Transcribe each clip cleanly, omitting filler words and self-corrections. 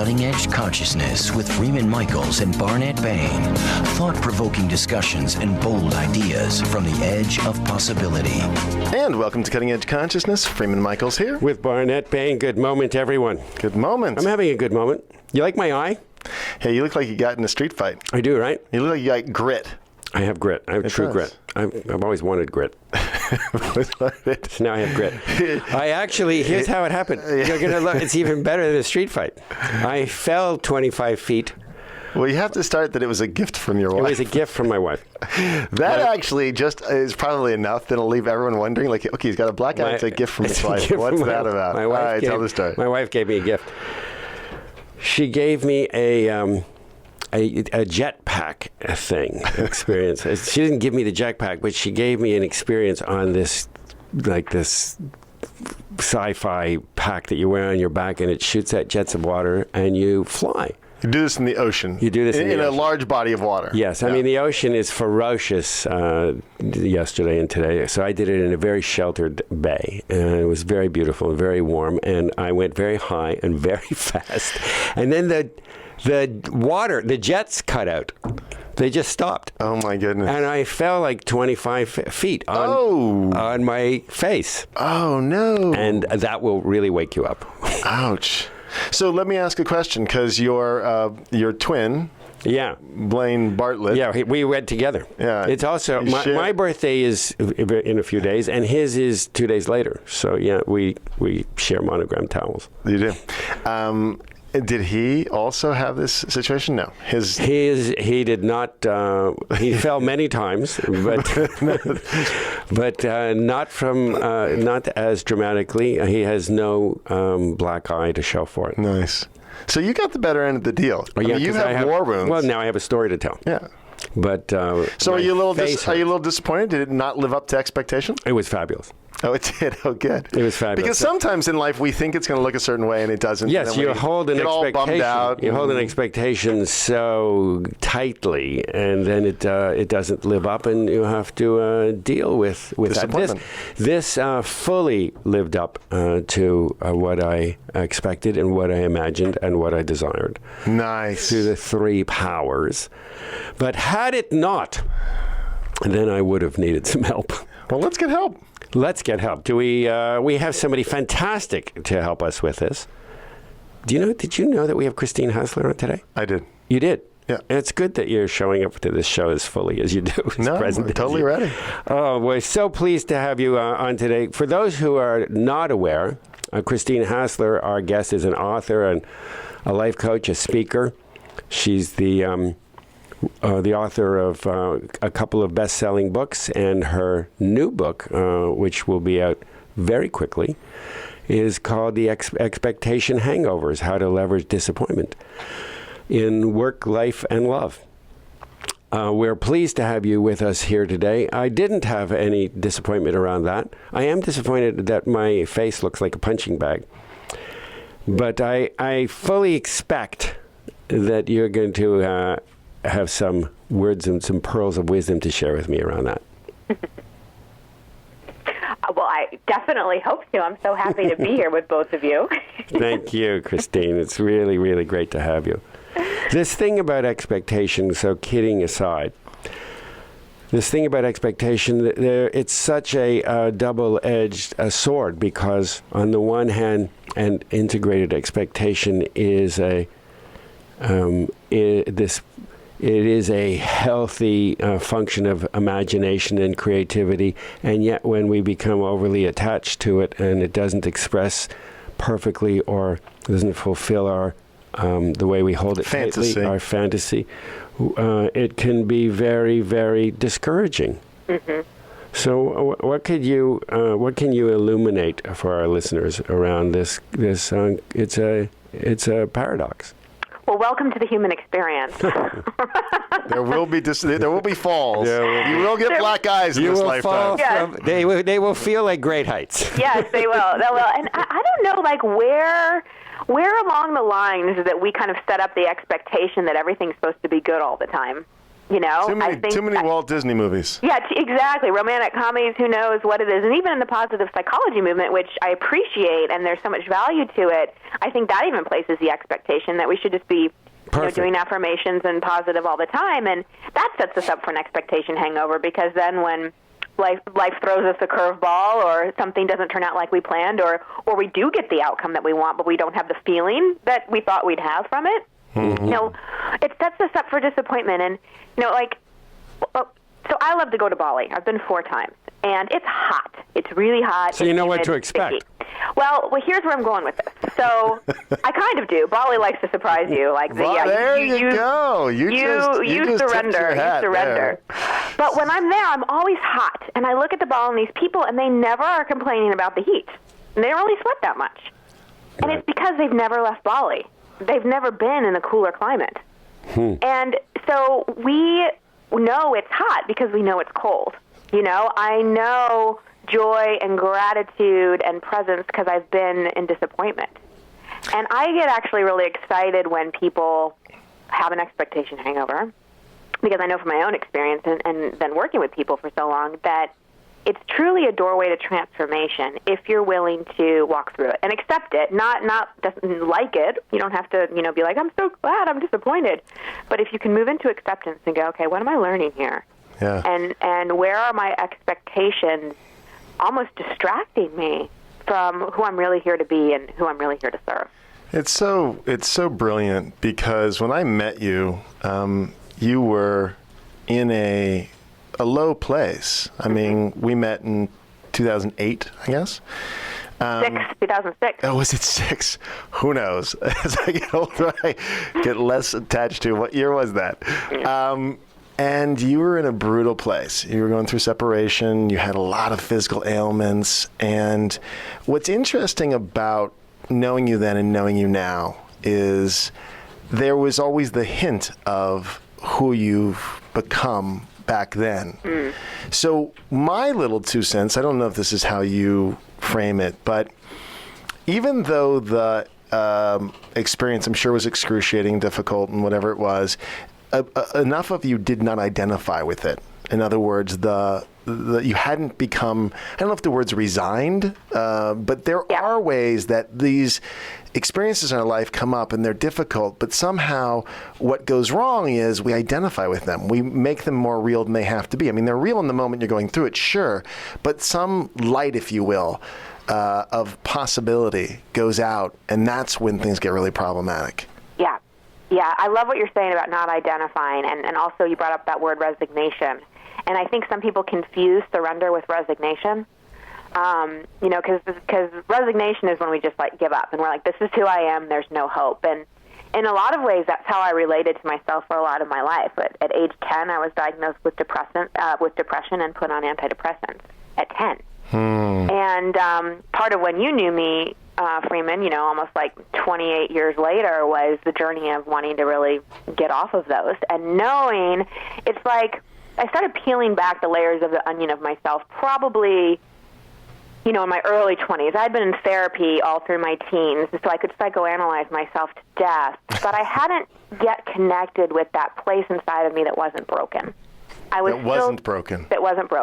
Cutting Edge Consciousness with Freeman Michaels and Barnet Bain. Thought-provoking discussions and bold ideas from the edge of possibility. And welcome to Cutting Edge Consciousness. Freeman Michaels here. With Barnet Bain. Good moment, everyone. Good moment. I'm having a good moment. You like my eye? Hey, you look like you got in a street fight. I do, right? You look like you got grit. I have grit. I have true grit. I've always wanted grit. Now I have grit. I actually, here's how it happened. You're going to look, it's even better than a street fight. I fell 25 feet. Well, you have to start that it was a gift from your wife. It was a gift from my wife. That actually just is probably enough that'll leave everyone wondering, like, okay, he's got a black eye, it's a gift from his wife. What's that about? My wife All right, tell the story. My wife gave me a gift. She gave me a jetpack thing experience. She didn't give me the jetpack, but she gave me an experience on this sci-fi pack that you wear on your back, and it shoots out jets of water, and you fly. You do this in the ocean. You do this in a large body of water. Yes. I mean, the ocean is ferocious yesterday and today, so I did it in a very sheltered bay, and it was very beautiful and very warm, and I went very high and very fast. And then the jets cut out. They just stopped. Oh, my goodness. And I fell like 25 feet on my face. Oh, no. And that will really wake you up. Ouch. So let me ask a question, because your twin, Blaine Bartlett. Yeah, we went together. Yeah. It's also, my birthday is in a few days, and his is 2 days later. So, yeah, we share monogram towels. You do. Did he also have this situation? No. He did not. He fell many times, but not as dramatically. He has no black eye to show for it. Nice. So you got the better end of the deal. Oh, yeah, you have war wounds. Well, now I have a story to tell. Yeah. But so are you a little disappointed? Did it not live up to expectation? It was fabulous. Oh, it did? Oh, good. It was fabulous. Because sometimes in life we think it's going to look a certain way and it doesn't. Yes, you hold an expectation. You hold an expectation so tightly, and then it doesn't live up, and you have to deal with that. This fully lived up to what I expected and what I imagined and what I desired. Nice. Through the three powers. But had it not, then I would have needed some help. Well, let's get help. Let's get help. Do we have somebody fantastic to help us with this. Did you know that we have Christine Hassler on today? I did. You did? Yeah. And it's good that you're showing up to this show as fully as you do. No, I'm totally ready. Oh, we're so pleased to have you on today. For those who are not aware, Christine Hassler, our guest, is an author and a life coach, a speaker. She's the author of a couple of best-selling books, and her new book, which will be out very quickly, is called The Expectation Hangovers, How to Leverage Disappointment in Work, Life, and Love. We're pleased to have you with us here today. I didn't have any disappointment around that. I am disappointed that my face looks like a punching bag. But I fully expect that you're going to have some words and some pearls of wisdom to share with me around that. Well, I definitely hope so. I'm so happy to be here with both of you. Thank you, Christine. It's really, really great to have you. This thing about expectation, so kidding aside, this thing about expectation, it's such a double-edged sword, because on the one hand, an integrated expectation is it is a healthy function of imagination and creativity, and yet when we become overly attached to it and it doesn't express perfectly or doesn't fulfill our the way we hold it tightly, our fantasy, it can be very, very discouraging. Mm-hmm. So, what can you illuminate for our listeners around this? It's a paradox. Well, welcome to the human experience. There will be falls. You will get black eyes in this lifetime. Yes. They will feel like great heights. Yes, they will. And I don't know, like, where along the lines that we kind of set up the expectation that everything's supposed to be good all the time. You know, too many Walt Disney movies. Yeah, exactly. Romantic comedies, who knows what it is. And even in the positive psychology movement, which I appreciate, and there's so much value to it, I think that even places the expectation that we should just be doing affirmations and positive all the time. And that sets us up for an expectation hangover, because then when life throws us a curveball, or something doesn't turn out like we planned, or we do get the outcome that we want, but we don't have the feeling that we thought we'd have from it, you know, it sets us up for disappointment. And, you know, like, so I love to go to Bali. I've been 4 times, and it's hot. It's really hot. So you know what to expect. Sticky. Well, here's where I'm going with this. So I kind of do. Bali likes to surprise you. Like, there you go. You surrender. You surrender. But when I'm there, I'm always hot, and I look at the Balinese people, and they never are complaining about the heat. And they don't really sweat that much. And it's because they've never left Bali. They've never been in a cooler climate. And so we know it's hot because we know it's cold. You know, I know joy and gratitude and presence because I've been in disappointment. And I get actually really excited when people have an expectation hangover, because I know from my own experience and then working with people for so long that it's truly a doorway to transformation if you're willing to walk through it and accept it, not doesn't like it. You don't have to, be like, I'm so glad, I'm disappointed. But if you can move into acceptance and go, okay, what am I learning here? Yeah. And where are my expectations almost distracting me from who I'm really here to be and who I'm really here to serve? It's so brilliant, because when I met you, you were in a low place. I mean, we met in 2008, I guess. 2006. Oh, was it 6? Who knows? As I get older, I get less attached to what year was that. And you were in a brutal place. You were going through separation. You had a lot of physical ailments. And what's interesting about knowing you then and knowing you now is there was always the hint of who you've become back then. So my little 2 cents, I don't know if this is how you frame it, but even though the experience, I'm sure, was excruciating, difficult, and whatever it was, enough of you did not identify with it. In other words, you hadn't become, I don't know if the word's resigned, but there are ways that these experiences in our life come up and they're difficult, but somehow what goes wrong is we identify with them. We make them more real than they have to be. I mean, they're real in the moment you're going through it, sure, but some light, if you will, of possibility goes out, and that's when things get really problematic. Yeah, I love what you're saying about not identifying, and also you brought up that word resignation. And I think some people confuse surrender with resignation, because resignation is when we just give up and we're like, this is who I am, there's no hope. And in a lot of ways, that's how I related to myself for a lot of my life. At age 10, I was diagnosed with depression and put on antidepressants at 10. And part of when you knew me, Freeman, almost 28 years later, was the journey of wanting to really get off of those. And knowing, it's like I started peeling back the layers of the onion of myself probably, in my early 20s. I'd been in therapy all through my teens, so I could psychoanalyze myself to death. But I hadn't yet connected with that place inside of me that wasn't broken. That wasn't broken.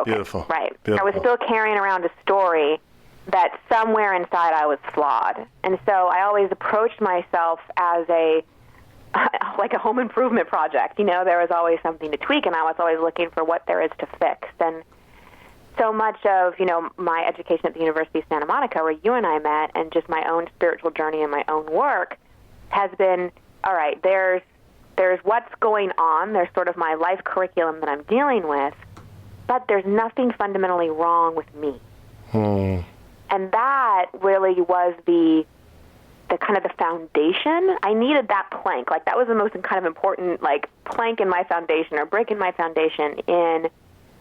Beautiful. Right. Beautiful. I was still carrying around a story that somewhere inside I was flawed. And so I always approached myself as like a home improvement project. There was always something to tweak, and I was always looking for what there is to fix. And so much of, my education at the University of Santa Monica, where you and I met, and just my own spiritual journey and my own work has been, all right, there's what's going on. There's sort of my life curriculum that I'm dealing with, but there's nothing fundamentally wrong with me. And that really was the kind of the foundation. I needed that plank. That was the most kind of important, plank in my foundation, or brick in my foundation, in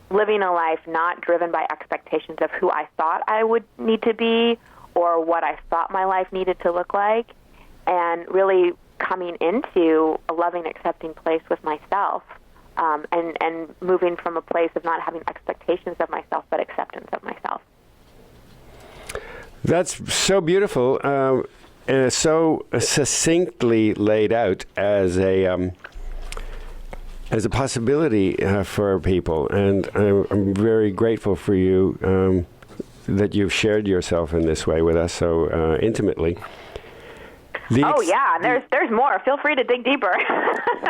living a life not driven by expectations of who I thought I would need to be or what I thought my life needed to look like, and really coming into a loving, accepting place with myself, and moving from a place of not having expectations of myself, but acceptance of myself. That's so beautiful, and so succinctly laid out as as a possibility for people. And I'm very grateful for you that you've shared yourself in this way with us so intimately. There's more. Feel free to dig deeper.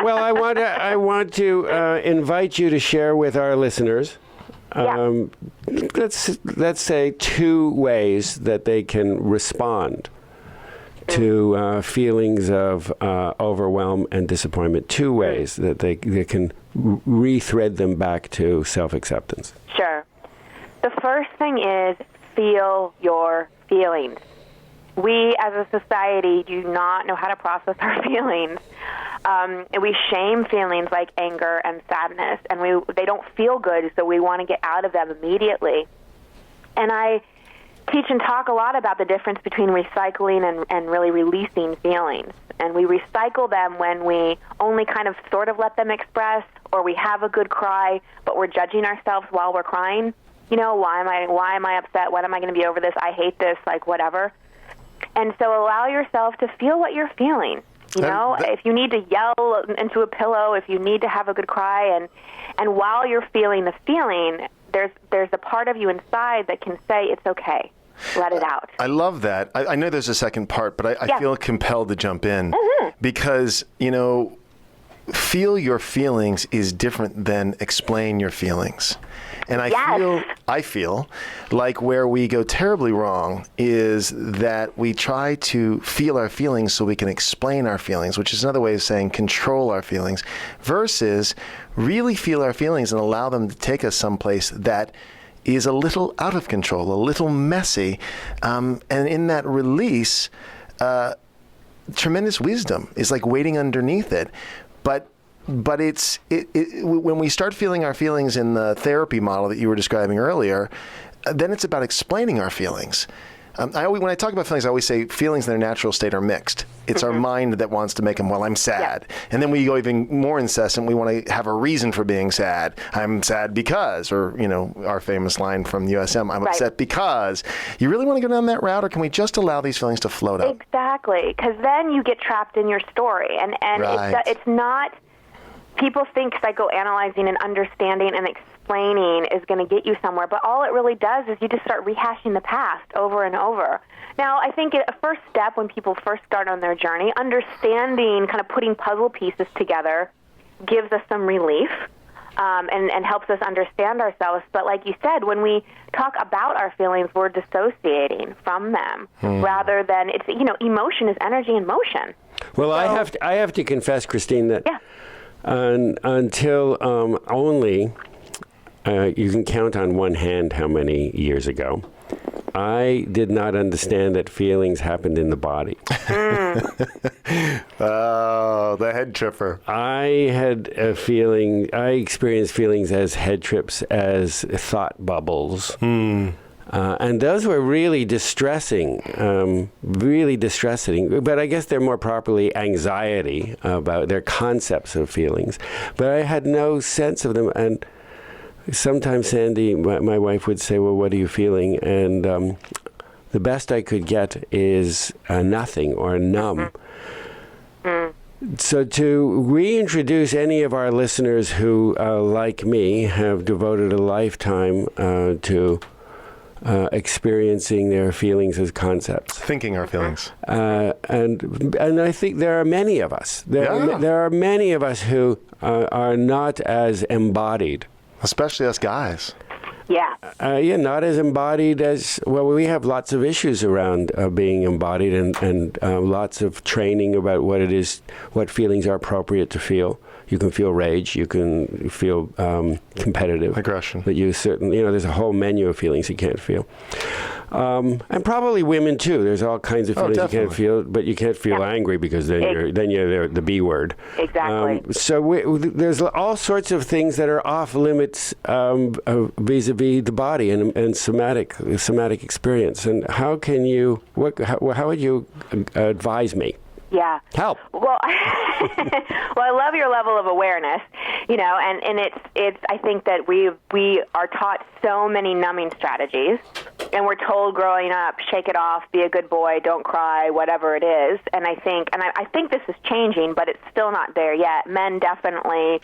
Well, I want to invite you to share with our listeners. Let's say 2 ways that they can respond to feelings of overwhelm and disappointment. 2 ways that they can rethread them back to self-acceptance. Sure. The first thing is feel your feelings. We, as a society, do not know how to process our feelings. And we shame feelings like anger and sadness, and they don't feel good, so we want to get out of them immediately. And I teach and talk a lot about the difference between recycling and really releasing feelings. And we recycle them when we only kind of sort of let them express, or we have a good cry, but we're judging ourselves while we're crying. You know, why am I upset? When am I going to be over this? I hate this, like whatever. And so allow yourself to feel what you're feeling. You know, if you need to yell into a pillow, if you need to have a good cry, and while you're feeling the feeling, there's a part of you inside that can say it's okay. Let it out. I love that. I know there's a second part, but I feel compelled to jump in because, you know, feel your feelings is different than explain your feelings. And I feel like where we go terribly wrong is that we try to feel our feelings so we can explain our feelings, which is another way of saying control our feelings, versus really feel our feelings and allow them to take us someplace that is a little out of control, a little messy. And in that release, tremendous wisdom is like waiting underneath it. But it's when we start feeling our feelings in the therapy model that you were describing earlier, then it's about explaining our feelings. When I talk about feelings, I always say feelings in their natural state are mixed. It's our mind that wants to make them, well, I'm sad. Yeah. And then we go even more incessant. We want to have a reason for being sad. I'm sad because, or, you know, our famous line from USM, I'm upset because. You really want to go down that route, or can we just allow these feelings to float up? Exactly, because then you get trapped in your story. And it's not... People think psychoanalyzing and understanding and explaining is going to get you somewhere, but all it really does is you just start rehashing the past over and over. Now, I think a first step when people first start on their journey, understanding, kind of putting puzzle pieces together, gives us some relief and helps us understand ourselves. But like you said, when we talk about our feelings, we're dissociating from them rather than, it's, you know, emotion is energy in motion. Well, so, I have to confess, Christine, that... Yeah. Until only, you can count on one hand how many years ago, I did not understand that feelings happened in the body. Oh, the head tripper. I experienced feelings as head trips, as thought bubbles. And those were really distressing, but I guess they're more properly anxiety about their concepts of feelings. But I had no sense of them. And sometimes Sandy, my wife, would say, well, what are you feeling? And the best I could get is nothing or numb. So to reintroduce any of our listeners who, like me, have devoted a lifetime to experiencing their feelings as concepts. Thinking our feelings. And I think there are many of us. There are many of us who are not as embodied. Especially us guys. Yeah. Not as embodied as, well, we have lots of issues around being embodied and lots of training about what it is, what feelings are appropriate to feel. You can feel rage, you can feel competitive. Aggression. But there's a whole menu of feelings you can't feel. And probably women too. There's all kinds of feelings you can't feel, but you can't feel angry because then you're the B word. Exactly. So there's all sorts of things that are off limits vis-a-vis the body and somatic experience. And how would you advise me? Yeah. Help. Well, I love your level of awareness, and it's. I think that we are taught so many numbing strategies, and we're told growing up, shake it off, be a good boy, don't cry, whatever it is. And I think this is changing, but it's still not there yet. Men definitely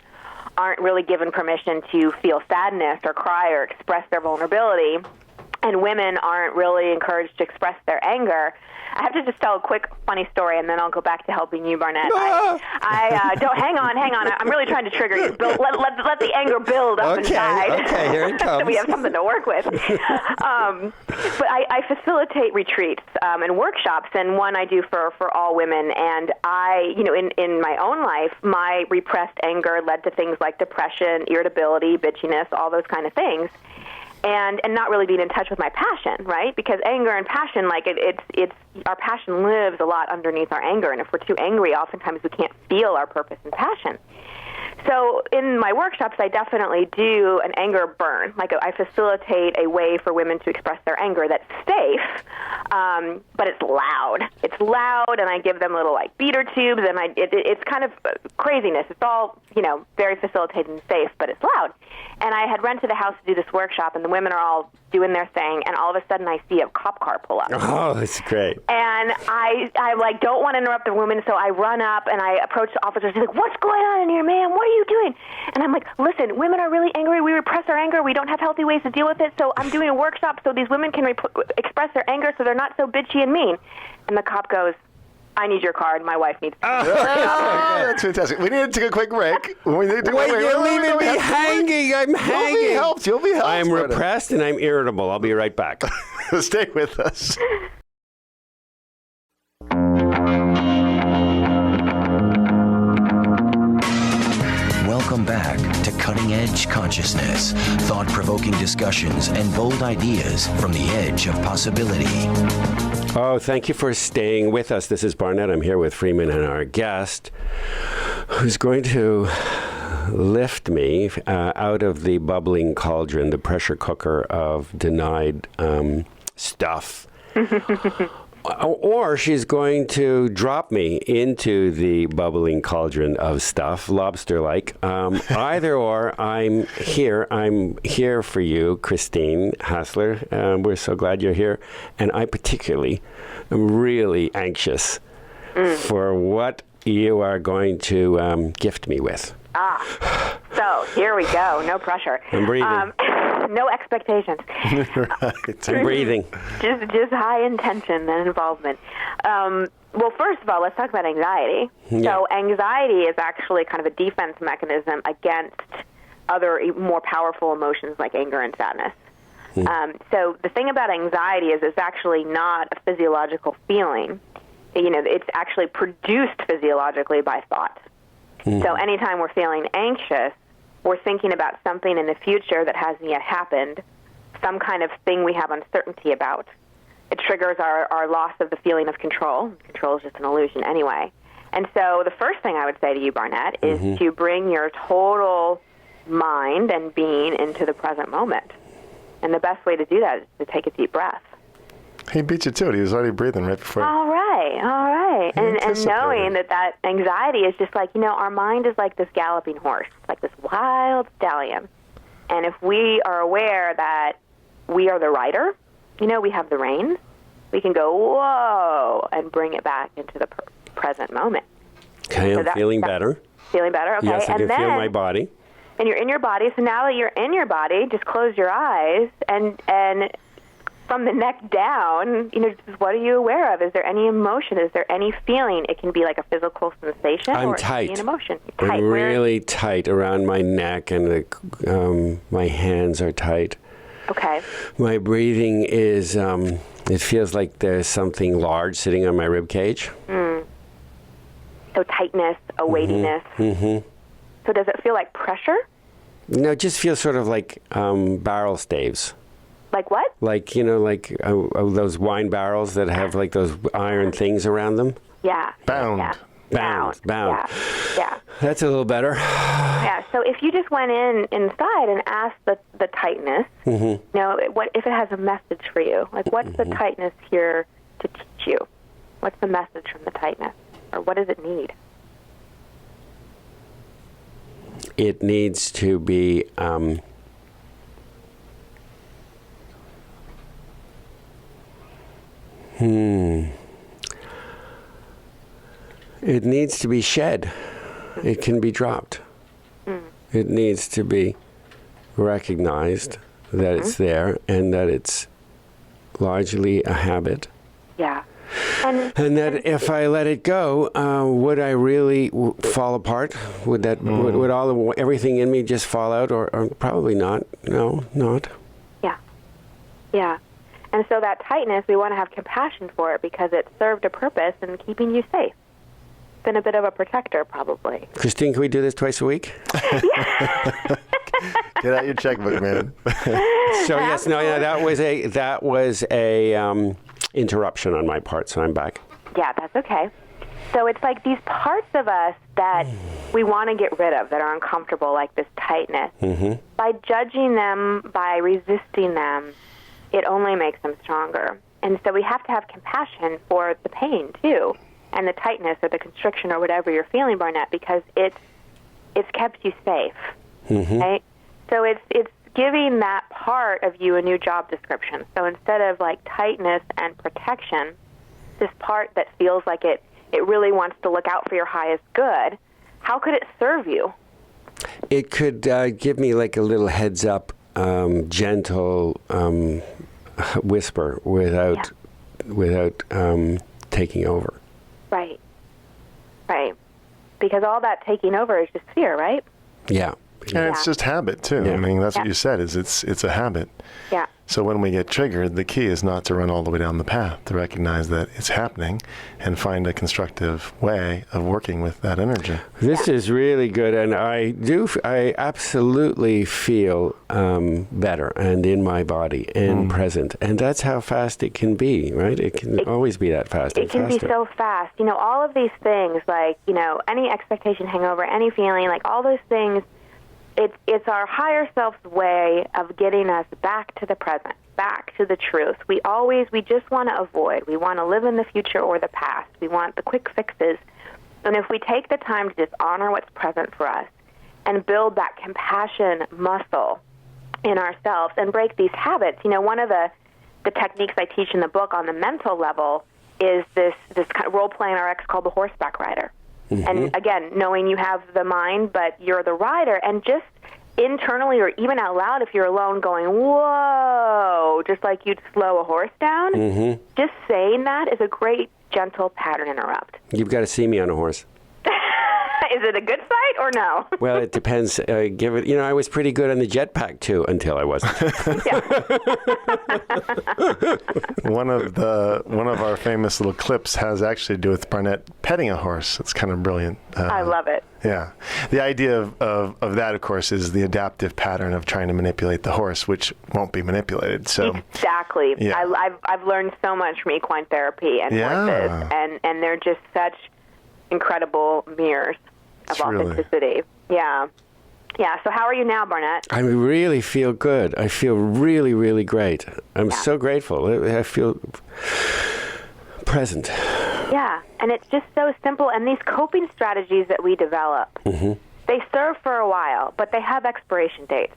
aren't really given permission to feel sadness or cry or express their vulnerability, and women aren't really encouraged to express their anger. I have to just tell a quick funny story, and then I'll go back to helping you, Barnett. I don't. Hang on. I'm really trying to trigger you. Let the anger build up inside. Okay, here it comes. So we have something to work with. But I facilitate retreats and workshops, and one I do for all women. And in my own life, my repressed anger led to things like depression, irritability, bitchiness, all those kind of things. And not really being in touch with my passion, right? Because anger and passion, like it's our passion lives a lot underneath our anger, and if we're too angry, oftentimes we can't feel our purpose and passion. So in my workshops, I definitely do an anger burn. Like I facilitate a way for women to express their anger that's safe, but it's loud. It's loud, and I give them little like beater tubes, and it's kind of craziness. It's all very facilitated and safe, but it's loud. And I had rented a house to do this workshop, and the women are all doing their thing, and all of a sudden I see a cop car pull up. Oh, that's great. And I like don't want to interrupt the woman, so I run up and I approach the officer. She's like, "What's going on in here, ma'am? What are you doing?" And I'm like, "Listen, women are really angry. We repress our anger. We don't have healthy ways to deal with it. So I'm doing a workshop so these women can express their anger so they're not so bitchy and mean." And the cop goes, "I need your card. My wife needs." That's fantastic. We need to take a quick break. You're leaving me hanging. I'm hanging. You'll be helped. I'm repressed and I'm irritable. I'll be right back. Stay with us. Welcome back to Cutting Edge Consciousness, thought-provoking discussions and bold ideas from the edge of possibility. Oh, thank you for staying with us. This is Barnett. I'm here with Freeman and our guest, who's going to lift me out of the bubbling cauldron, the pressure cooker of denied stuff. Or she's going to drop me into the bubbling cauldron of stuff, lobster-like. Either or, I'm here for you, Christine Hassler. We're so glad you're here. And I particularly am really anxious for what you are going to gift me with. So here we go. No pressure. I'm breathing. No expectations. Right. I'm breathing. Just high intention and involvement. Well, first of all, let's talk about anxiety. Yeah. So anxiety is actually kind of a defense mechanism against other more powerful emotions like anger and sadness. So the thing about anxiety is it's actually not a physiological feeling. It's actually produced physiologically by thought. So anytime we're feeling anxious, we're thinking about something in the future that hasn't yet happened, some kind of thing we have uncertainty about. It triggers our loss of the feeling of control. Control is just an illusion anyway. And so the first thing I would say to you, Barnett, is to bring your total mind and being into the present moment. And the best way to do that is to take a deep breath. He beat you to it. He was already breathing right before. All right. And knowing that anxiety is just like, our mind is like this galloping horse, like this wild stallion. And if we are aware that we are the rider, we have the reins, we can go, whoa, and bring it back into the present moment. Okay, I'm feeling better. Feeling better, okay. Yes, I can feel my body. And you're in your body, so now that you're in your body, just close your eyes and from the neck down, what are you aware of? Is there any emotion? Is there any feeling? It can be like a physical sensation I'm or tight. It can be an emotion. You're tight. I'm really tight around my neck, and my hands are tight. Okay. My breathing is, it feels like there's something large sitting on my rib cage. So tightness, a weightiness. So does it feel like pressure? No, it just feels sort of like barrel staves. Like what? Like, those wine barrels that have like those iron things around them? Yeah. Bound. Yeah. Bound. Yeah. That's a little better. Yeah. So if you just went inside and asked the tightness, what if it has a message for you? Like, what's the tightness here to teach you? What's the message from the tightness? Or what does it need? It needs to be... It needs to be shed. It can be dropped. It needs to be recognized that it's there and that it's largely a habit. Yeah. And that if I let it go, would I really fall apart? Would that would everything in me just fall out, or probably not? No, not. Yeah. Yeah. And so that tightness, we want to have compassion for it because it served a purpose in keeping you safe. It's been a bit of a protector, probably. Christine, can we do this twice a week? Get out your checkbook, man. So yes, no, yeah, that was a interruption on my part. So I'm back. Yeah, that's okay. So it's like these parts of us that we want to get rid of that are uncomfortable, like this tightness. Mm-hmm. By judging them, by resisting them, it only makes them stronger. And so we have to have compassion for the pain, too, and the tightness or the constriction or whatever you're feeling, Barnett, because it's kept you safe, right? So it's giving that part of you a new job description. So instead of like tightness and protection, this part that feels like it really wants to look out for your highest good, how could it serve you? It could give me like a little heads up, gentle whisper without taking over. Right. Because all that taking over is just fear, right? Yeah. And it's just habit, too. Yeah. I mean, that's what you said, is it's a habit. Yeah. So when we get triggered, the key is not to run all the way down the path, to recognize that it's happening and find a constructive way of working with that energy. This is really good, and I absolutely feel better and in my body and present, and that's how fast it can be, right? It can always be that fast. It can be so fast. You know, all of these things, like, you know, any expectation, hangover, any feeling, like all those things, it's our higher self's way of getting us back to the present, back to the truth. We just want to avoid. We want to live in the future or the past. We want the quick fixes. And if we take the time to just honor what's present for us and build that compassion muscle in ourselves and break these habits, you know, one of the techniques I teach in the book on the mental level is this kind of role-playing RX called the horseback rider. And again, knowing you have the mind, but you're the rider, and just internally or even out loud if you're alone going, whoa, just like you'd slow a horse down, just saying that is a great, gentle pattern interrupt. You've got to see me on a horse. Is it a good sight or no? Well, it depends. I was pretty good on the jetpack too until I wasn't. One of our famous little clips has actually to do with Barnett petting a horse. It's kind of brilliant. I love it. Yeah. The idea of that, of course, is the adaptive pattern of trying to manipulate the horse, which won't be manipulated. So exactly. Yeah. I've learned so much from equine therapy and horses, and they're just such incredible mirrors of authenticity. Really. Yeah. So how are you now, Barnett? I really feel good. I feel really, really great. I'm so grateful. I feel present. Yeah, and it's just so simple. And these coping strategies that we develop, they serve for a while, but they have expiration dates.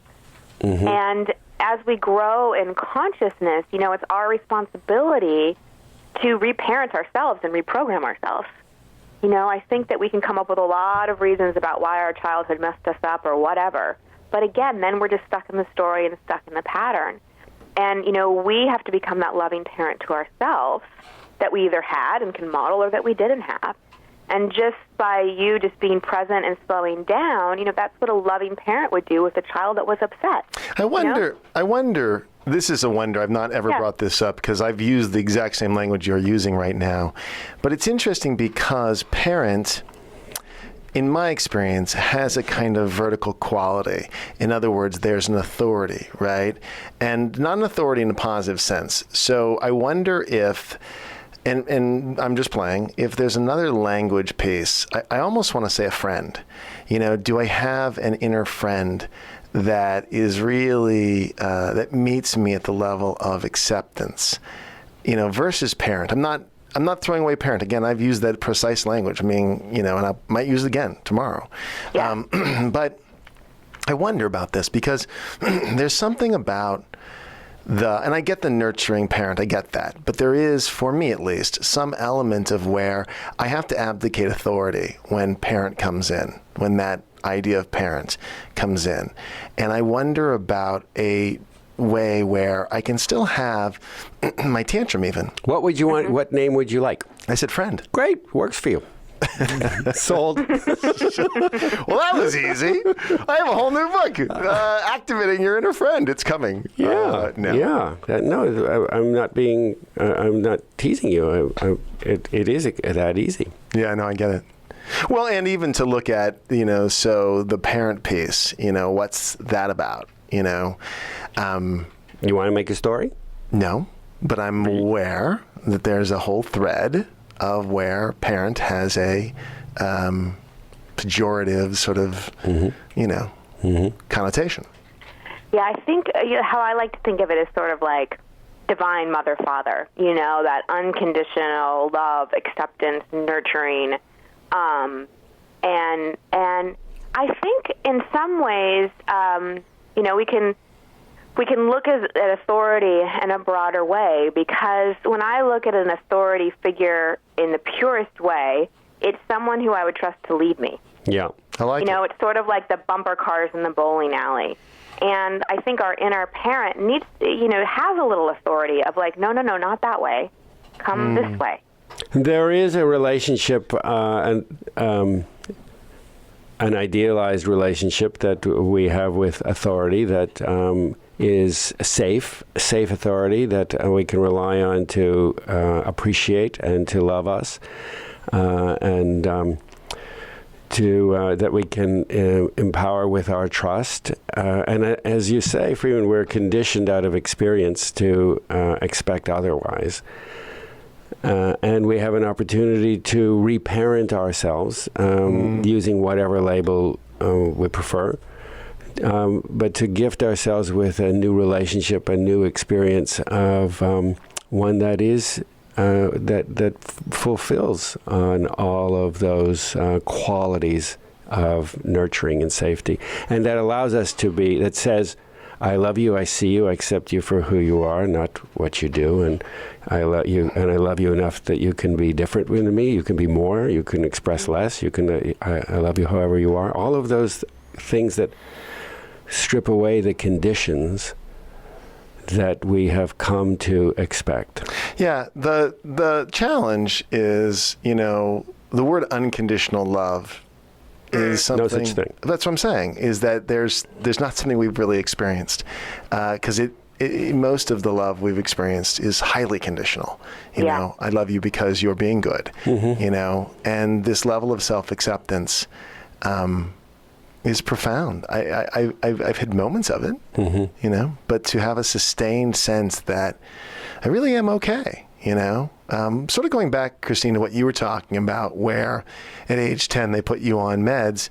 And as we grow in consciousness, you know, it's our responsibility to reparent ourselves and reprogram ourselves. You know, I think that we can come up with a lot of reasons about why our childhood messed us up or whatever. But again, then we're just stuck in the story and stuck in the pattern. And, you know, we have to become that loving parent to ourselves that we either had and can model or that we didn't have. And just by you just being present and slowing down, you know, that's what a loving parent would do with a child that was upset. I wonder, this is a wonder. I've not ever brought this up because I've used the exact same language you're using right now. But it's interesting because parent, in my experience, has a kind of vertical quality. In other words, there's an authority, right? And not an authority in a positive sense. So I wonder if, and I'm just playing, if there's another language piece, I almost want to say a friend. You know, do I have an inner friend that is really, that meets me at the level of acceptance, you know, versus parent? I'm not throwing away parent. Again, I've used that precise language. I mean, you know, and I might use it again tomorrow. Yeah. But I wonder about this because there's something about and I get the nurturing parent, I get that. But there is, for me at least, some element of where I have to abdicate authority when parent comes in, when that idea of parent comes in. And I wonder about a way where I can still have my tantrum even. What would you want? What name would you like? I said friend. Great. Works for you. Sold. Well, that was easy. I have a whole new book, Activating Your Inner Friend. It's coming. Yeah. No, I'm not being. I'm not teasing you. It is that easy. Yeah, no, I get it. Well, and even to look at, so the parent piece, what's that about? You want to make a story? No, but I'm aware that there's a whole thread of where parent has a pejorative sort of, connotation. Yeah, I think how I like to think of it is sort of like divine mother, father, that unconditional love, acceptance, nurturing. And I think in some ways, we can look at authority in a broader way, because when I look at an authority figure in the purest way, it's someone who I would trust to lead me. Yeah, I like it. It's sort of like the bumper cars in the bowling alley. And I think our inner parent needs, has a little authority of like, no, not that way. Come this way. There is a relationship, an idealized relationship that we have with authority that is safe authority that we can rely on to appreciate and to love us, and that we can empower with our trust. And as you say, Freeman, we're conditioned out of experience to expect otherwise. And we have an opportunity to reparent ourselves using whatever label we prefer, but to gift ourselves with a new relationship, a new experience of one that is that fulfills on all of those qualities of nurturing and safety, and that allows us to be. That says, I love you, I see you, I accept you for who you are, not what you do, and I love you, and I love you enough that you can be different than me, you can be more, you can express less, you can, I love you however you are. All of those things that strip away the conditions that we have come to expect. Yeah, the challenge is, the word unconditional love is something. No such thing. That's what I'm saying, is that there's not something we've really experienced, because most of the love we've experienced is highly conditional. You know, I love you because you're being good. And this level of self-acceptance is profound. I've had moments of it, but to have a sustained sense that I really am okay. Sort of going back, Christine, to what you were talking about, where at age 10 they put you on meds,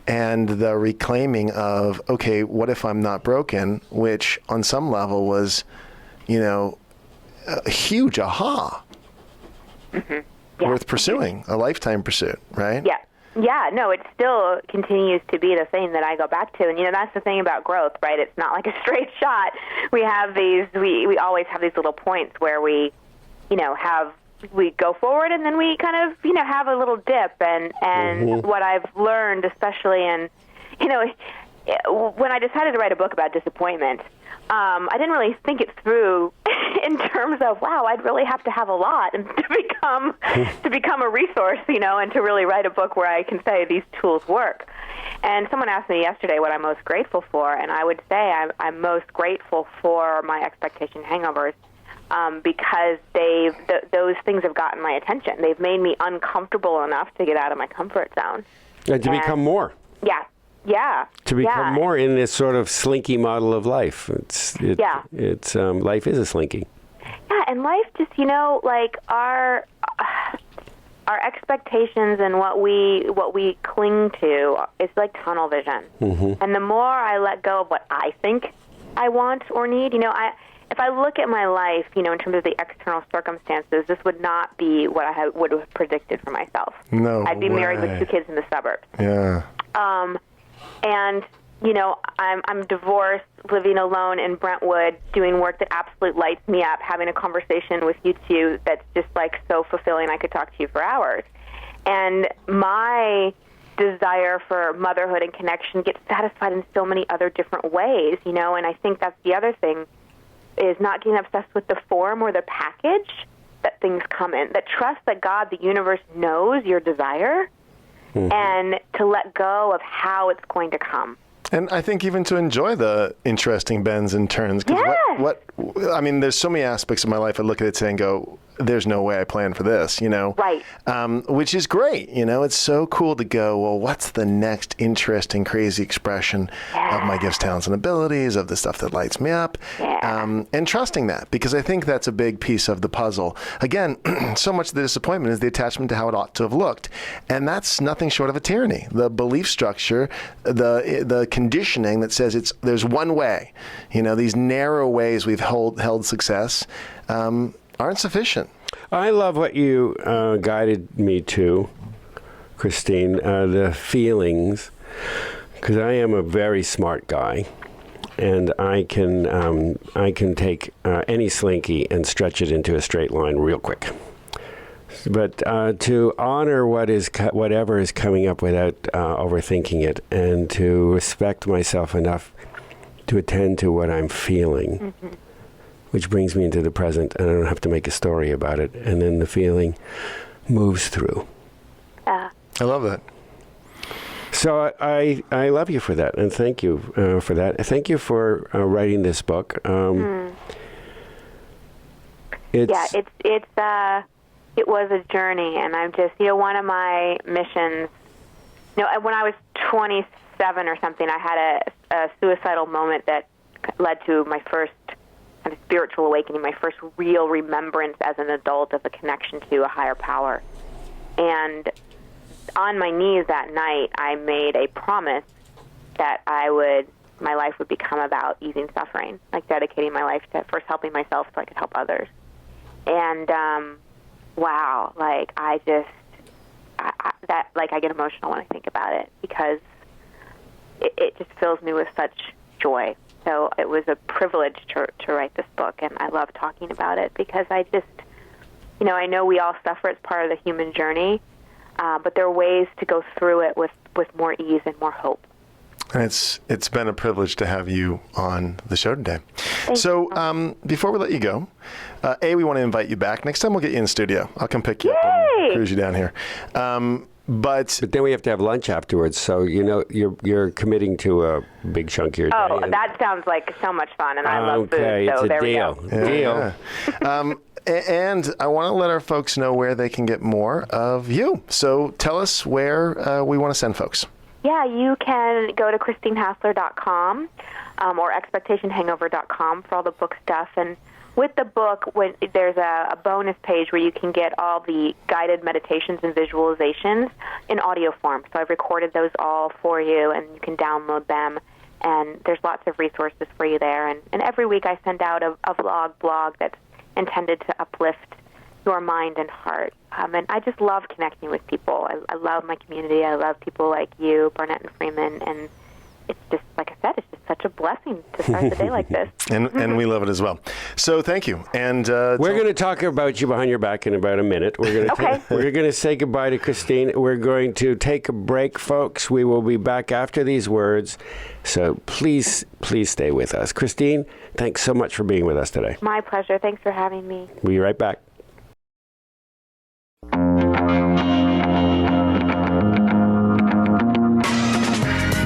and the reclaiming of, okay, what if I'm not broken, which on some level was, a huge aha, worth pursuing, a lifetime pursuit, right? Yeah, no, it still continues to be the thing that I go back to. And, that's the thing about growth, right? It's not like a straight shot. We have we always have these little points where we we go forward, and then we kind of, have a little dip. And what I've learned, especially in, when I decided to write a book about disappointment, I didn't really think it through in terms of, wow, I'd really have to have a lot and to become a resource, and to really write a book where I can say these tools work. And someone asked me yesterday what I'm most grateful for, and I would say I'm most grateful for my expectation hangovers. Because those things have gotten my attention. They've made me uncomfortable enough to get out of my comfort zone. And to become more. Yeah. To become more in this sort of slinky model of life. Life is a slinky. Yeah, and life just, like our expectations and what we cling to is like tunnel vision. And the more I let go of what I think I want or need, if I look at my life, in terms of the external circumstances, this would not be what I would have predicted for myself. No I'd be married with 2 kids in the suburbs. Yeah. And, I'm divorced, living alone in Brentwood, doing work that absolutely lights me up, having a conversation with you two that's just, like, so fulfilling. I could talk to you for hours. And my desire for motherhood and connection gets satisfied in so many other different ways, and I think that's the other thing, is not getting obsessed with the form or the package that things come in, that trust that God, the universe, knows your desire, and to let go of how it's going to come. And I think even to enjoy the interesting bends and turns. Because I mean, there's so many aspects of my life I look at it today and go, there's no way I planned for this, Right. Which is great, It's so cool to go, well, what's the next interesting, crazy expression of my gifts, talents, and abilities, of the stuff that lights me up, and trusting that, because I think that's a big piece of the puzzle. Again, so much of the disappointment is the attachment to how it ought to have looked, and that's nothing short of a tyranny. The belief structure, the conditioning that says there's one way, these narrow ways we've held success, aren't sufficient. I love what you guided me to, Christine, the feelings, because I am a very smart guy, and I can take any slinky and stretch it into a straight line real quick. But to honor whatever is coming up without overthinking it, and to respect myself enough to attend to what I'm feeling, which brings me into the present, and I don't have to make a story about it. And then the feeling moves through. I love that. So I love you for that, and thank you for that. Thank you for writing this book. It was a journey, and I'm just, one of my missions, when I was 27 or something, I had a suicidal moment that led to my first kind of spiritual awakening, my first real remembrance as an adult of a connection to a higher power. And on my knees that night, I made a promise that my life would become about easing suffering, like dedicating my life to first helping myself so I could help others. And wow, I get emotional when I think about it, because it just fills me with such joy. So it was a privilege to write this book, and I love talking about it, because I just, I know we all suffer. It's part of the human journey, but there are ways to go through it with more ease and more hope. And it's been a privilege to have you on the show today. So before we let you go, we want to invite you back. Next time we'll get you in the studio. I'll come pick you up and cruise you down here. But then we have to have lunch afterwards, so you're committing to a big chunk of your day. Oh, that sounds like so much fun, and I love food. Okay, so it's there a deal. we go. Deal. And I want to let our folks know where they can get more of you. So tell us where we want to send folks. Yeah, you can go to ChristineHassler.com or ExpectationHangover.com for all the book stuff. And with the book, there's a bonus page where you can get all the guided meditations and visualizations in audio form. So I've recorded those all for you, and you can download them. And there's lots of resources for you there. And every week I send out a blog that's intended to uplift your mind and heart. And I just love connecting with people. I love my community. I love people like you, Barnet and Freeman, and it's just, like I said, it's just such a blessing to start the day like this. And we love it as well. So thank you. And we're going to talk about you behind your back in about a minute. We're going to say goodbye to Christine. We're going to take a break, folks. We will be back after these words. So please stay with us. Christine, thanks so much for being with us today. My pleasure. Thanks for having me. We'll be right back.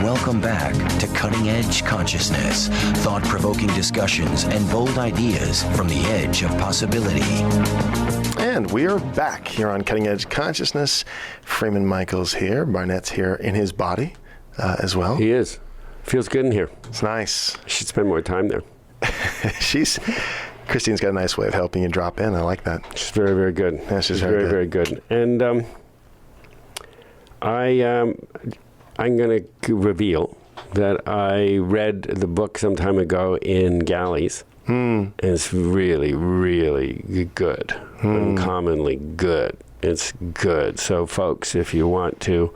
Welcome back to Cutting Edge Consciousness, thought-provoking discussions and bold ideas from the edge of possibility. And we are back here on Cutting Edge Consciousness. Freeman Michaels here. Barnett's here in his body as well. He is. Feels good in here. It's nice. I should spend more time there. Christine's got a nice way of helping you drop in. I like that. She's very, very good. Yeah, she's very, very good. And I'm going to reveal that I read the book some time ago in galleys. And it's really, really good. Uncommonly good. It's good. So, folks, if you want to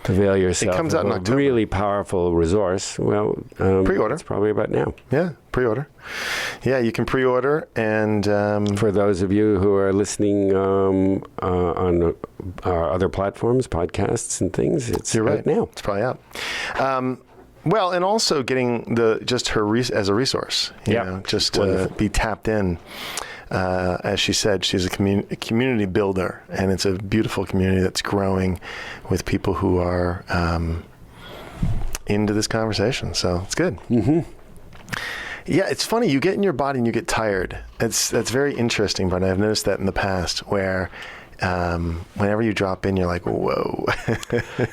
avail yourself it comes out in of a October. Really powerful resource, well, pre-order. It's probably about now. Yeah. pre-order. Yeah, you can pre-order, and for those of you who are listening on our other platforms, podcasts and things, it's right now. It's probably out. Well, and also getting just her as a resource, you know, just to be tapped in. As she said, she's a community builder, and it's a beautiful community that's growing with people who are into this conversation. So it's good. Mm-hmm. Yeah, it's funny. You get in your body and you get tired. That's very interesting, but I've noticed that in the past where whenever you drop in, you're like, whoa.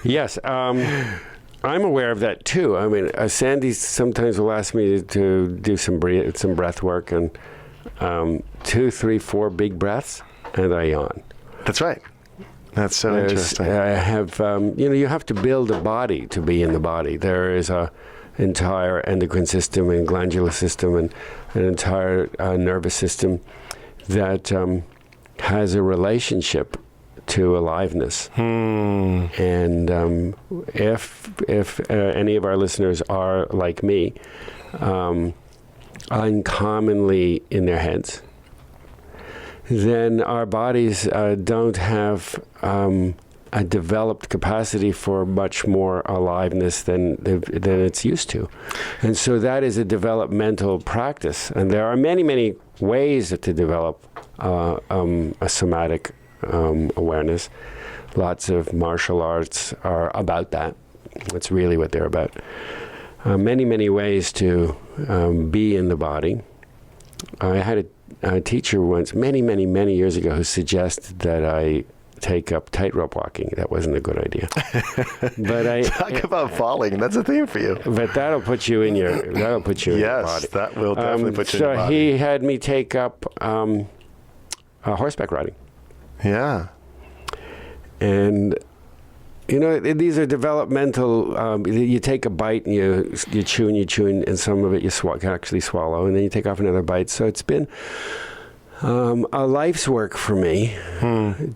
Yes. I'm aware of that too. I mean, Sandy sometimes will ask me to do some breath work, and 2, 3, 4 big breaths, and I yawn. That's right. That's so interesting. I have, you have to build a body to be in the body. There is a entire endocrine system and glandular system and an entire nervous system that has a relationship to aliveness. And if any of our listeners are like me, uncommonly in their heads, then our bodies don't have a developed capacity for much more aliveness than it's used to. And so that is a developmental practice. And there are many, many ways to develop a somatic awareness. Lots of martial arts are about that. That's really what they're about. Many, many ways to be in the body. I had a teacher once, many, many, many years ago, who suggested that I take up tightrope walking. That wasn't a good idea. But talk about falling. That's a theme for you. But that'll put you in your body. Yes, that will definitely put you in your body. So he had me take up horseback riding. Yeah. And these are developmental. You take a bite and you chew, and some of it you can actually swallow, and then you take off another bite. So it's been a life's work for me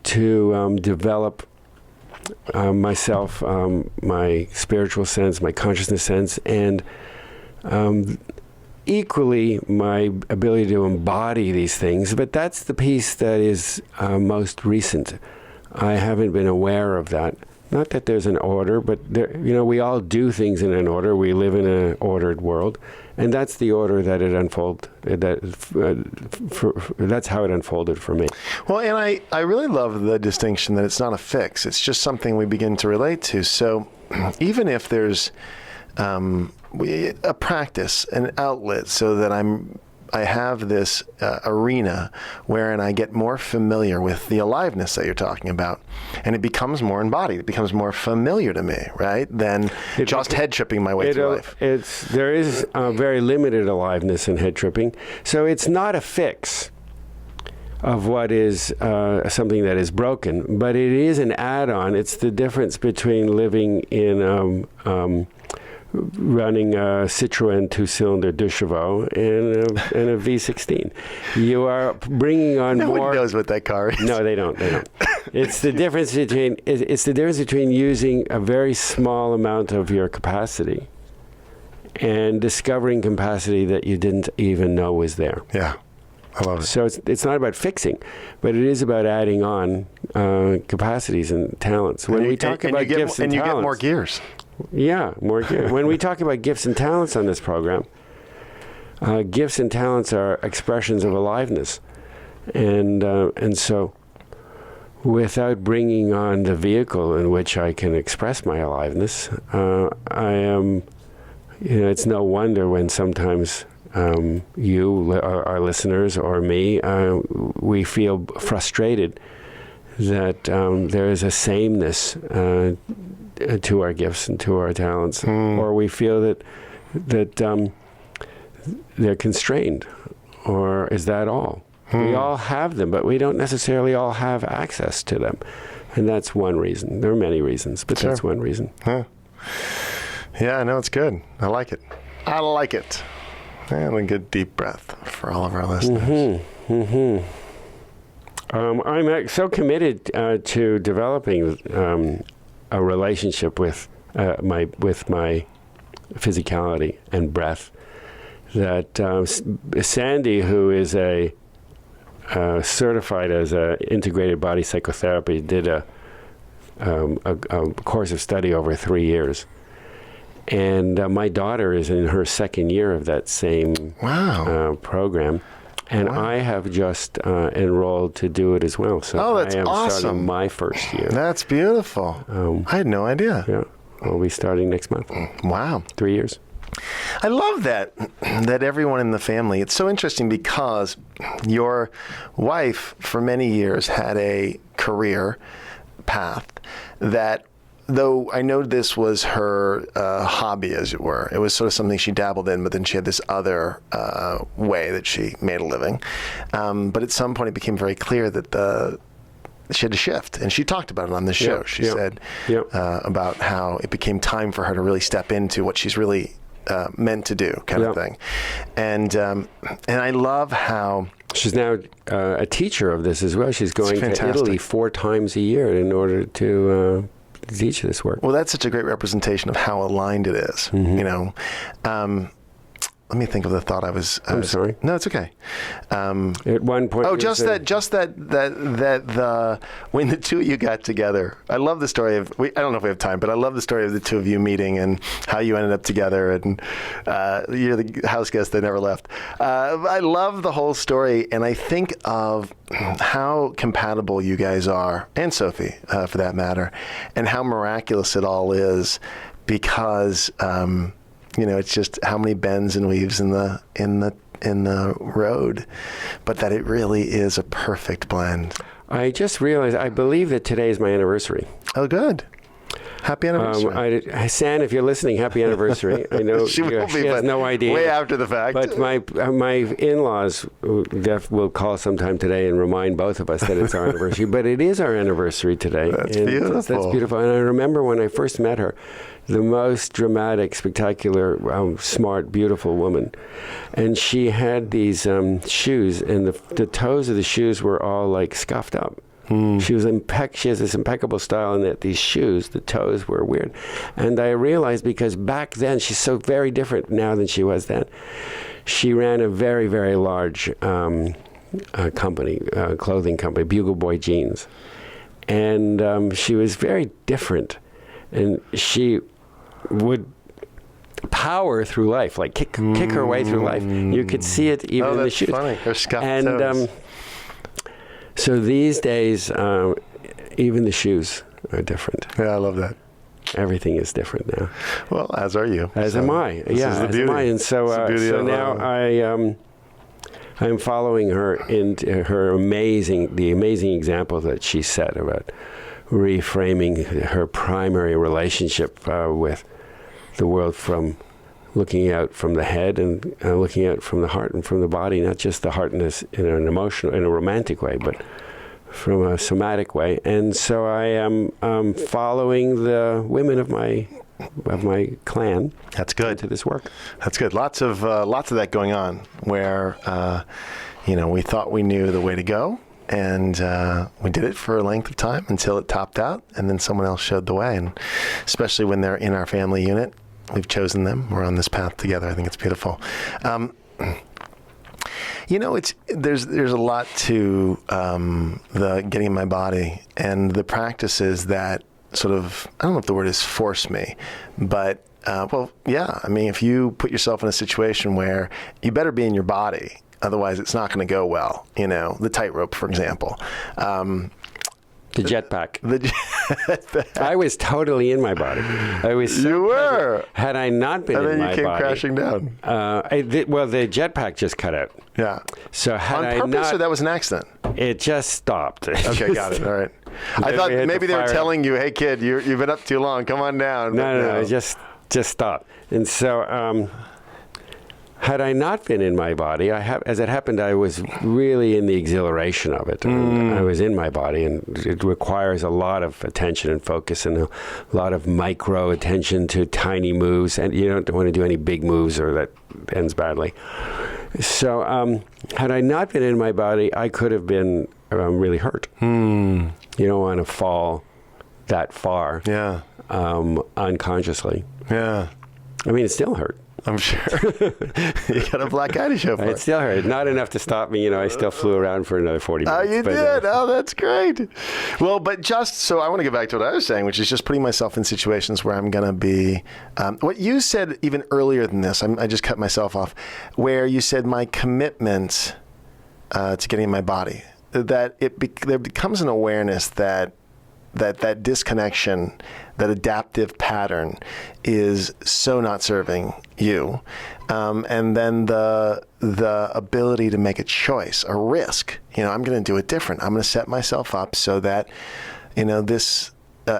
to develop myself, my spiritual sense, my consciousness sense, and equally my ability to embody these things. But that's the piece that is most recent. I haven't been aware of that. Not that there's an order, but we all do things in an order. We live in an ordered world, and that's the order that it unfolded. That's how it unfolded for me. Well, and I really love the distinction that it's not a fix. It's just something we begin to relate to. So even if there's a practice, an outlet, so that I have this arena wherein I get more familiar with the aliveness that you're talking about, and it becomes more embodied. It becomes more familiar to me, right, than just head tripping my way through life. There is very limited aliveness in head tripping, so it's not a fix of what is something that is broken, but it is an add-on. It's the difference between living in running a Citroën 2-cylinder deux chevaux and a V16. You are bringing on more. Nobody knows what that car is. No, they don't. It's the difference between using a very small amount of your capacity and discovering capacity that you didn't even know was there. Yeah. I love it. So it's not about fixing, but it is about adding on capacities and talents. When we talk about gifts and talents, you get more gears. Yeah, more gears. When we talk about gifts and talents on this program, gifts and talents are expressions of aliveness, and so without bringing on the vehicle in which I can express my aliveness, I am. It's no wonder when sometimes you, our listeners, or me, we feel frustrated that there is a sameness to our gifts and to our talents, or we feel that they're constrained, or is that all? We all have them, but we don't necessarily all have access to them, and that's one reason. There are many reasons, but that's one reason. Huh. Yeah, no, it's good. I like it. And a good deep breath for all of our listeners. I'm so committed to developing a relationship with my physicality and breath, that Sandy, who is certified as a integrated body psychotherapy, did a course of study over 3 years. And my daughter is in her second year of that same program. And I have just enrolled to do it as well. So that's I am awesome. starting my first year. That's beautiful. I had no idea. Yeah. We'll be starting next month. Wow. 3 years. I love that everyone in the family, it's so interesting because your wife for many years had a career path that, though I know this was her hobby, as it were, it was sort of something she dabbled in, but then she had this other way that she made a living. But at some point it became very clear that she had to shift, and she talked about it on this show. She said about how it became time for her to really step into what she's really meant to do, kind of thing. And I love how she's now a teacher of this as well. She's going to Italy 4 times a year in order to teach this work. Well, that's such a great representation of how aligned it is. You know, let me think of the thought I was. I'm sorry. No, it's okay. At one point. That when the two of you got together, I love the story of. I don't know if we have time, but I love the story of the two of you meeting and how you ended up together, and you're the house guest that never left. I love the whole story, and I think of how compatible you guys are, and Sophie, for that matter, and how miraculous it all is, because. You know, it's just how many bends and weaves in the road, but that it really is a perfect blend. I just realized, I believe that today is my anniversary. Oh, good. Happy anniversary. San, if you're listening, happy anniversary. I know she has no idea. Way after the fact. But my in-laws will call sometime today and remind both of us that it's our anniversary. But it is our anniversary today. That's beautiful. That's beautiful. And I remember when I first met her, the most dramatic, spectacular, smart, beautiful woman. And she had these shoes, and the toes of the shoes were all like scuffed up. She has this impeccable style, and that these shoes, the toes were weird. And I realized, because back then, she's so very different now than she was then. She ran a very, very large company, clothing company, Bugle Boy Jeans. And she was very different. And she would power through life, like kick her way through life. You could see it even in the shoes. Funny. Her scuffed and toes. So these days, even the shoes are different. Yeah, I love that. Everything is different now. Well, as are you. As am I. Yeah, as am I. And so now I'm following her into her the amazing example that she set about reframing her primary relationship with the world, from looking out from the head and looking out from the heart and from the body, not just the heart in an emotional, in a romantic way, but from a somatic way. And so I am following the women of my clan. That's good. To this work. That's good. Lots of that going on, where we thought we knew the way to go, and we did it for a length of time until it topped out, and then someone else showed the way. And especially when they're in our family unit, we've chosen them. We're on this path together. I think it's beautiful. There's a lot to the getting in my body, and the practices that sort of, I don't know if the word is force me, but if you put yourself in a situation where you better be in your body, otherwise it's not going to go well. The tightrope, for example. The jetpack. I was totally in my body. You were. Had I not been in my body. And then you came crashing down. The jetpack just cut out. Yeah. So had on purpose, or that was an accident? It just stopped. Okay, got it. All right. I thought maybe they were telling you, "Hey, kid, you've been up too long. Come on down." No, it just stopped. And so, had I not been in my body, as it happened, I was really in the exhilaration of it. And I was in my body, and it requires a lot of attention and focus, and a lot of micro attention to tiny moves. And you don't want to do any big moves, or that ends badly. So, had I not been in my body, I could have been really hurt. You don't want to fall that far. Yeah. Unconsciously. Yeah. I mean, it still hurt. I'm sure. You got a black eye to show for It it. still hurt. Not enough to stop me. I still flew around for another 40 minutes. Oh, you did? Oh, that's great. Well, but just so I want to get back to what I was saying, which is just putting myself in situations where I'm going to be, what you said even earlier than this, I just cut myself off, where you said my commitment to getting in my body, that there becomes an awareness that disconnection, that adaptive pattern is so not serving you. And then the ability to make a choice, a risk, I'm going to do it different. I'm going to set myself up so that, this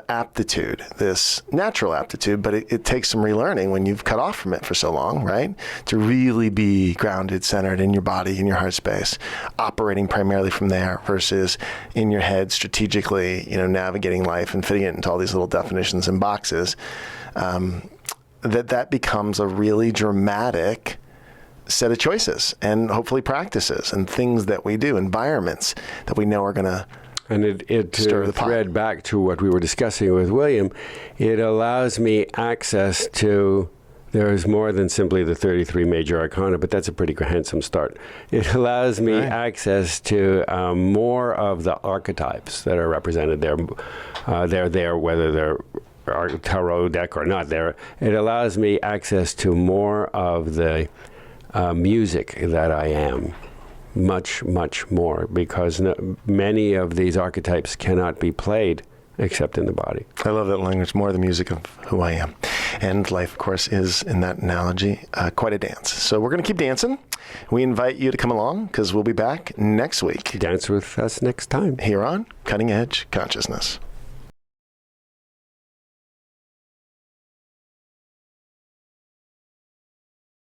aptitude, this natural aptitude, but it takes some relearning when you've cut off from it for so long, right? To really be grounded, centered in your body, in your heart space, operating primarily from there versus in your head strategically, navigating life and fitting it into all these little definitions and boxes. That becomes a really dramatic set of choices and hopefully practices and things that we do, environments that we know are going to And it stir the pot. thread back to what we were discussing with William, it allows me access to, there is more than simply the 33 major arcana, but that's a pretty handsome start. It allows me access to more of the archetypes that are represented there. They're there whether they're tarot deck or not. It allows me access to more of the music that I am. Much, much more, because many of these archetypes cannot be played except in the body. I love that language, more the music of who I am. And life, of course, is, in that analogy, quite a dance. So we're going to keep dancing. We invite you to come along, because we'll be back next week. Dance with us next time. Here on Cutting Edge Consciousness.